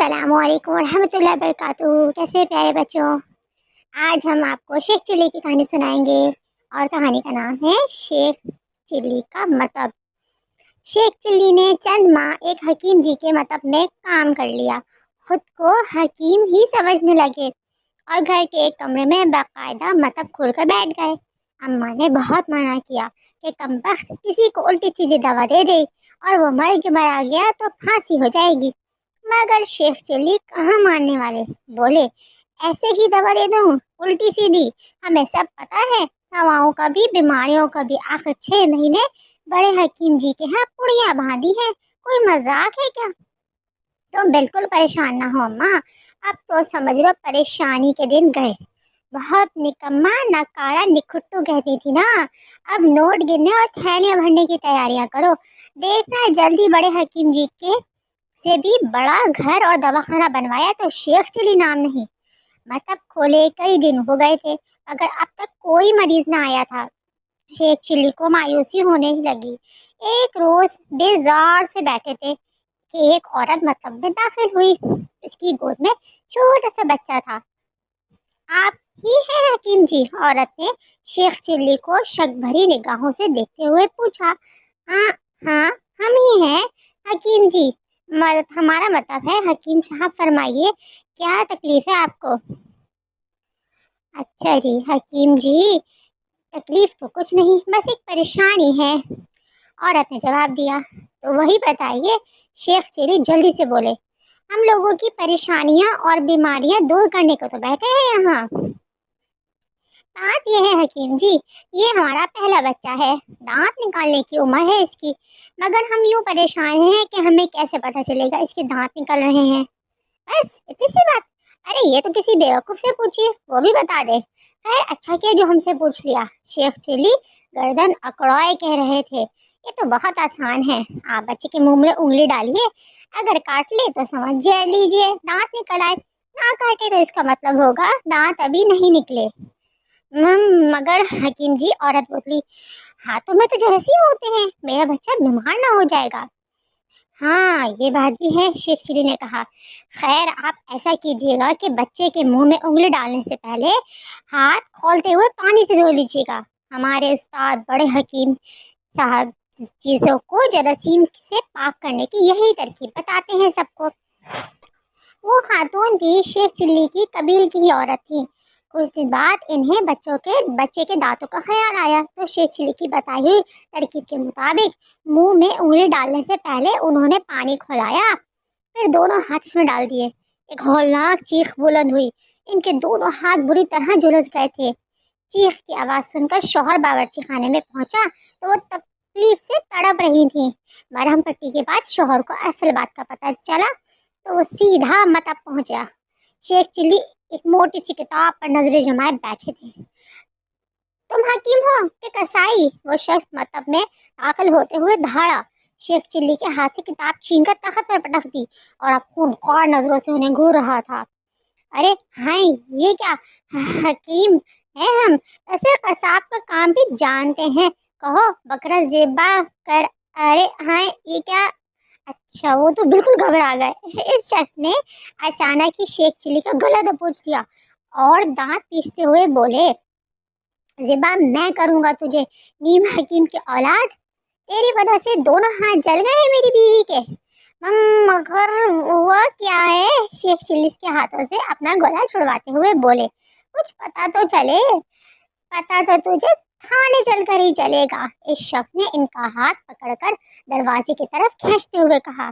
السلام علیکم ورحمۃ اللہ وبرکاتہ۔ کیسے پیارے بچوں، آج ہم آپ کو شیخ چلی کی کہانی سنائیں گے اور کہانی کا نام ہے شیخ چلی کا مطب۔ شیخ چلی نے چند ماہ ایک حکیم جی کے مطب میں کام کر لیا، خود کو حکیم ہی سمجھنے لگے اور گھر کے ایک کمرے میں باقاعدہ مطب کھول کر بیٹھ گئے۔ اماں نے بہت منع کیا کہ کمبخت کسی کو الٹی سیدھی دوا دے دے اور وہ مرا گیا تو پھانسی ہو جائے گی، مگر شیخ چلی کہاں ماننے والے، بولے ایسے ہی دوا دے دوں الٹی سیدھی؟ ہمیں سب پتا ہے دواؤں کا بھی بیماریوں کا بھی، آخر 6 مہینے بڑے حکیم جی کے ہاں پڑیاں باندھی ہیں، کوئی مذاق ہے کیا؟ تم بالکل پریشان نہ ہو اماں، اب تو سمجھ لو پریشانی کے دن گئے۔ بہت نکما نکارا نکھٹو کہتی تھی نا، اب نوٹ گننے اور تھیلیاں بھرنے کی تیاریاں کرو، دیکھنا جلدی بڑے حکیم جی کے سے بھی بڑا گھر اور دواخانہ بنوایا تو شیخ چلی نام نہیں۔ مطلب کھولے کئی دن ہو گئے تھے مگر اب تک کوئی مریض نہ آیا تھا۔ شیخ چلی کو مایوسی ہونے ہی لگی۔ ایک روز بیزار سے بیٹھے تھے کہ ایک عورت مطلب میں داخل ہوئی، اس کی گود میں چھوٹا سا بچہ تھا۔ آپ ہی ہیں حکیم جی؟ عورت نے شیخ چلی کو شک بھری نگاہوں سے دیکھتے ہوئے پوچھا۔ ہاں ہاں ہم ہی ہیں حکیم جی، ہمارا مطلب ہے۔ حکیم صاحب فرمائیے کیا تکلیف ہے آپ کو؟ اچھا جی حکیم جی، تکلیف تو کچھ نہیں، بس ایک پریشانی ہے، عورت نے جواب دیا۔ تو وہی بتائیے، شیخ چلی جلدی سے بولے۔ ہم لوگوں کی پریشانیاں اور بیماریاں دور کرنے کو تو بیٹھے ہیں یہاں۔ بات یہ ہے حکیم جی، یہ ہمارا پہلا بچہ ہے، دانت نکالنے کی عمر ہے اس کی، مگر ہم یوں پریشان ہیں کہ ہمیں کیسے پتہ چلے گا اس کے دانت نکل رہے ہیں؟ بس اتنی سی بات؟ ارے یہ تو کسی بیوقوف سے پوچھیے، وہ بھی بتا دے۔ خیر اچھا کیا جو ہم سے پوچھ لیا۔ شیخ چلی گردن اکڑائے کہہ رہے تھے۔ یہ تو بہت آسان ہے، آپ بچے کے منہ میں انگلی ڈالیے، اگر کاٹ لے تو سمجھ لیجیے دانت نکل آئے، نہ کاٹے تو اس کا مطلب ہوگا دانت ابھی نہیں نکلے۔ مگر حکیم جی، عورت بولی، ہاتھوں میں تو جراثیم ہوتے ہیں، میرا بچہ بیمار نہ ہو جائے گا۔ ہاں یہ بات بھی ہے، شیخ چلی نے کہا۔ خیر آپ ایسا کیجیے گا کہ بچے کے منہ میں انگلی ڈالنے سے پہلے ہاتھ کھولتے ہوئے پانی سے دھو لیجیے گا۔ ہمارے استاد بڑے حکیم صاحب چیزوں کو جراثیم سے پاک کرنے کی یہی ترکیب بتاتے ہیں سب کو۔ وہ خاتون بھی شیخ چلی کی قبیل کی ہی عورت تھی۔ کچھ دن بعد انہیں بچے کے دانتوں کا خیال آیا تو شیخ چلی کی بتائی ہوئی ترکیب کے مطابق منہ میں انگلی ڈالنے سے پہلے انہوں نے پانی کھولایا، پھر دونوں ہاتھ اس میں ڈال دیے۔ ایک ہولناک چیخ بلند ہوئی، ان کے دونوں ہاتھ بری طرح جھلس گئے تھے۔ چیخ کی آواز سن کر شوہر باورچی خانے میں پہنچا تو وہ تکلیف سے تڑپ رہی تھیں۔ مرہم پٹی کے بعد شوہر کو اصل بات کا پتہ چلا تو وہ سیدھا مطب پہنچا۔ شیخ چلی ایک موٹی سی کتاب پر نظریں جمائے بیٹھے تھے۔ تم حکیم ہو کہ قصائی؟ وہ شخص مطب میں داخل ہوتے ہوئے دھاڑا۔ شیخ چلی کے ہاتھ سے کتاب چھین کر تخت پر پٹک دی اور اب خونخوار نظروں سے انہیں گھور رہا تھا۔ ارے ہائے یہ کیا، حکیم ہیں ہم، ایسے قصاب کا کام بھی جانتے ہیں، کہو بکرا ذبح کر۔ ارے ہائے یہ کیا؟ اچھا وہ تو بالکل گھبرا گئے۔ اس شخص نے اچانک ہی شیخ چلی کا گلا دبوچ دیا اور دانت پیستے ہوئے بولے، ذبح میں کروں گا تجھے، نیم حکیم کی اولاد، تیری وجہ سے دونوں ہاتھ جل گئے ہیں میری بیوی کے۔ مگر ہوا کیا ہے؟ شیخ چلی کے ہاتھوں سے اپنا گلا چھڑواتے ہوئے بولے، کچھ پتا تو چلے، پتا تو تجھے تھانے چل کر ہی چلے گا۔ اس شخص نے ان کا ہاتھ پکڑ کر دروازے کی طرف کھینچتے ہوئے کہا،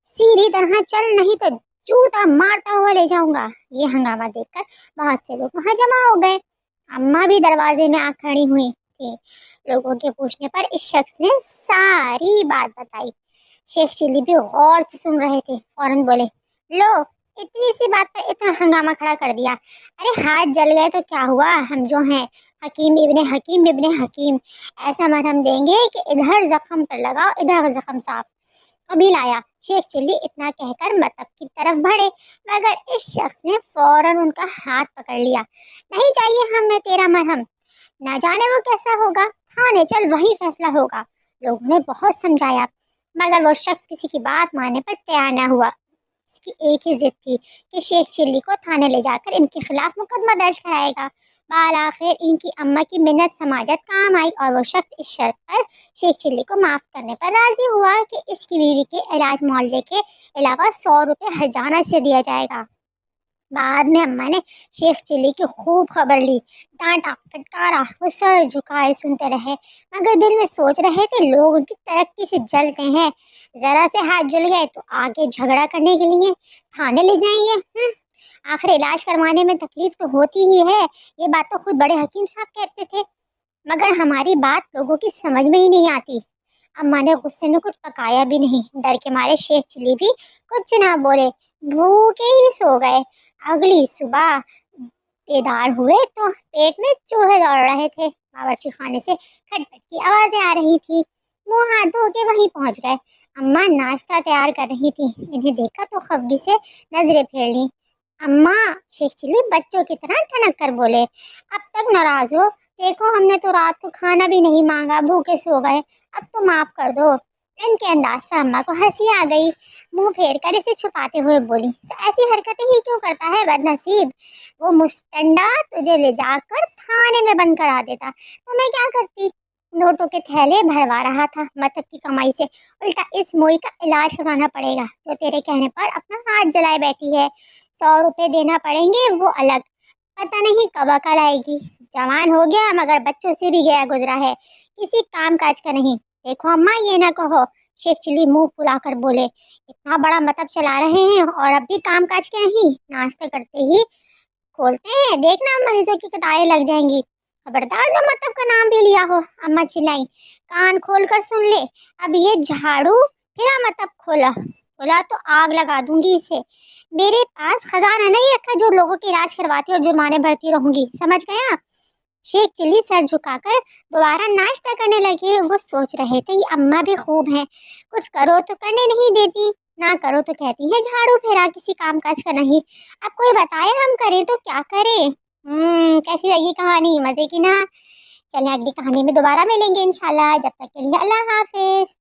سیدھی طرح چل نہیں تو جوتا مارتا ہوا لے جاؤں گا۔ یہ ہنگامہ دیکھ کر بہت سے لوگ وہاں جمع ہو گئے۔ اماں بھی دروازے میں آ کھڑی ہوئی تھی۔ لوگوں کے پوچھنے پر اس شخص نے ساری بات بتائی۔ شیخ چلی بھی غور سے سن رہے تھے، فوراً بولے، لو اتنی سی بات پر اتنا ہنگامہ کھڑا کر دیا، ارے ہاتھ جل گئے تو کیا ہوا، ہم جو ہیں حکیم ابن حکیم، ایسا مرہم دیں گے کہ ادھر زخم پر لگاؤ ادھر زخم صاف۔ ابھی لایا۔ شیخ چلی اتنا کہہ کر مطب کی طرف بڑھے مگر اس شخص نے فوراً ان کا ہاتھ پکڑ لیا، نہیں چاہیے ہمیں تیرا مرہم، نہ جانے وہ کیسا ہوگا، تھانے چل وہیں فیصلہ ہوگا۔ لوگوں نے بہت سمجھایا مگر وہ شخص کسی کی بات ماننے پر تیار نہ ہوا۔ اس کی ایک ہی ضد تھی کہ شیخ چلی کو تھانے لے جا کر ان کے خلاف مقدمہ درج کرائے گا۔ بالآخر ان کی اماں کی منت سماجت کام آئی اور وہ شخص اس شرط پر شیخ چلی کو معاف کرنے پر راضی ہوا کہ اس کی بیوی کے علاج معالجے کے علاوہ 100 روپے ہرجانہ سے دیا جائے گا۔ بعد میں اماں نے شیخ چلی کی خوب خبر لی، ڈانٹا پھٹکارا، وہ سر جھکائے سنتے رہے، مگر دل میں سوچ رہے تھے لوگ ان کی ترقی سے جلتے ہیں، ذرا سے ہاتھ جل گئے تو آگے جھگڑا کرنے کے لیے تھانے لے جائیں گے۔ آخر علاج کروانے میں تکلیف تو ہوتی ہی ہے، یہ بات تو خود بڑے حکیم صاحب کہتے تھے، مگر ہماری بات لوگوں کی سمجھ میں ہی نہیں آتی۔ اماں نے غصے میں کچھ پکایا بھی نہیں، ڈر کے مارے شیخ چلی بھی کچھ نہ بولے، بھوکے ہی سو گئے۔ اگلی صبح بیدار ہوئے تو پیٹ میں چوہے دوڑ رہے تھے، باورچی خانے سے کھٹ پٹ کی آوازیں آ رہی تھی، منہ ہاتھ دھو کے وہیں پہنچ گئے۔ اماں ناشتہ تیار کر رہی تھی، انہیں دیکھا تو خفگی سے نظریں پھیر لیں۔ اماں، شیخ چلی بچوں کی طرح ٹھنک کر بولے، اب تک ناراض ہو؟ دیکھو ہم نے تو رات کو کھانا بھی نہیں مانگا، بھوکے سو گئے، اب تو معاف کر دو۔ ان کے انداز پر اماں کو ہنسی آ گئی، منہ پھیر کر اسے چھپاتے ہوئے بولی، تو ایسی حرکتیں ہی کیوں کرتا ہے بد نصیب؟ وہ مستنڈا تجھے لے جا کر تھانے میں بند کرا دیتا تو میں کیا کرتی؟ نوٹوں کے تھیلے بھروا رہا تھا، مطلب کی کمائی سے الٹا اس موئی کا علاج کروانا پڑے گا جو تیرے کہنے پر اپنا ہاتھ جلائے بیٹھی ہے۔ 100 روپے دینا پڑیں گے وہ الگ، پتہ نہیں کب عقل آئے گی۔ جوان ہو گیا مگر بچوں سے بھی گیا گزرا ہے، کسی کام کاج کا نہیں۔ دیکھو اماں یہ نہ کہو، شیخ چلی منہ پھلا کر بولے، اتنا بڑا مطلب چلا رہے ہیں اور اب بھی کام کاج کے نہیں؟ ناشتہ کرتے ہی کھولتے ہیں، دیکھنا مریضوں کی قطاریں لگ جائیں گی، خبردار جو مطلب کا نام بھی لیا ہو۔ اماں چلائی، کان کھول کر سن لے، اب یہ جھاڑو پھرا مطلب کھولا تو آگ لگا دوں گی اسے۔ میرے پاس خزانہ نہیں رکھا جو لوگوں کے علاج کرواتی اور جرمانے بھرتی رہوں گی، سمجھ گیا؟ شیخ چلی سر جھکا کر دوبارہ ناشتہ کرنے لگے۔ وہ سوچ رہے تھے یہ اماں بھی خوب ہیں، کچھ کرو تو کرنے نہیں دیتی، نہ کرو تو کہتی ہے جھاڑو پھیرا، کسی کام کاج کا نہیں۔ اب کوئی بتائے ہم کریں تو کیا کریں؟ کیسی لگی کہانی؟ مزے کی نا؟ چلیں اگلی کہانی میں دوبارہ ملیں گے انشاءاللہ، جب تک کے لیے اللہ حافظ۔